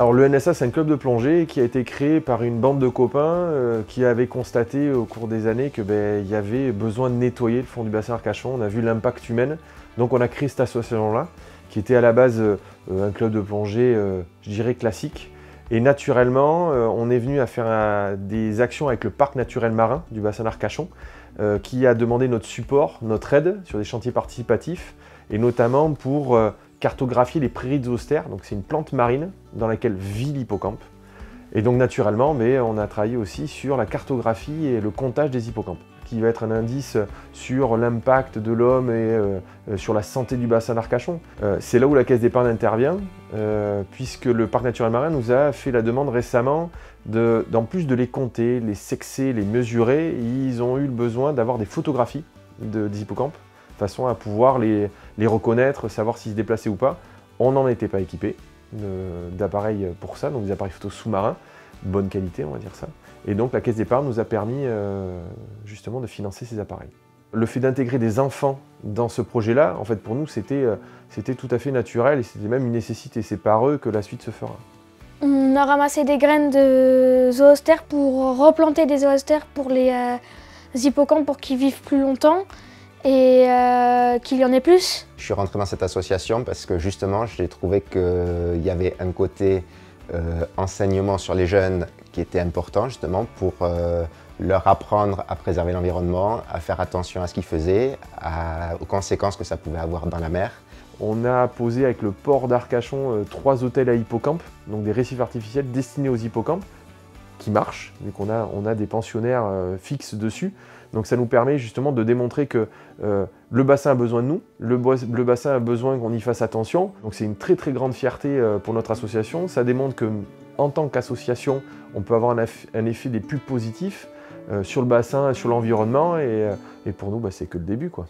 Alors le NSA, c'est un club de plongée qui a été créé par une bande de copains qui avaient constaté au cours des années que il y avait besoin de nettoyer le fond du bassin Arcachon. On a vu l'impact humain, donc on a créé cette association-là, qui était à la base un club de plongée, je dirais classique. Et naturellement, on est venu à faire des actions avec le parc naturel marin du bassin d'Arcachon, qui a demandé notre support, notre aide sur des chantiers participatifs, et notamment pour cartographier les prairies de zoostère. Donc c'est une plante marine dans laquelle vit l'hippocampe. Et donc naturellement, on a travaillé aussi sur la cartographie et le comptage des hippocampes, qui va être un indice sur l'impact de l'homme et sur la santé du bassin d'Arcachon. C'est là où la Caisse d'épargne intervient, puisque le parc naturel marin nous a fait la demande récemment d'en plus de les compter, les sexer, les mesurer, ils ont eu le besoin d'avoir des photographies des hippocampes, de façon à pouvoir les reconnaître, savoir s'ils se déplaçaient ou pas. On n'en était pas équipé d'appareils pour ça, donc des appareils photo sous-marins, bonne qualité, on va dire ça. Et donc la Caisse d'épargne nous a permis justement de financer ces appareils. Le fait d'intégrer des enfants dans ce projet-là, en fait pour nous c'était tout à fait naturel et c'était même une nécessité. C'est par eux que la suite se fera. On a ramassé des graines de zoostère pour replanter des zoostères pour les hippocampes pour qu'ils vivent plus longtemps et qu'il y en ait plus. Je suis rentré dans cette association parce que justement j'ai trouvé qu'il y avait un côté enseignement sur les jeunes qui était important justement pour leur apprendre à préserver l'environnement, à faire attention à ce qu'ils faisaient, aux conséquences que ça pouvait avoir dans la mer. On a posé avec le port d'Arcachon 3 hôtels à hippocampes, donc des récifs artificiels destinés aux hippocampes, qui marchent, vu qu'on a des pensionnaires fixes dessus. Donc ça nous permet justement de démontrer que le bassin a besoin de nous, le bassin a besoin qu'on y fasse attention. Donc c'est une très très grande fierté pour notre association. Ça démontre qu'en tant qu'association, on peut avoir un effet des plus positifs sur le bassin et sur l'environnement. Et pour nous, c'est que le début, quoi.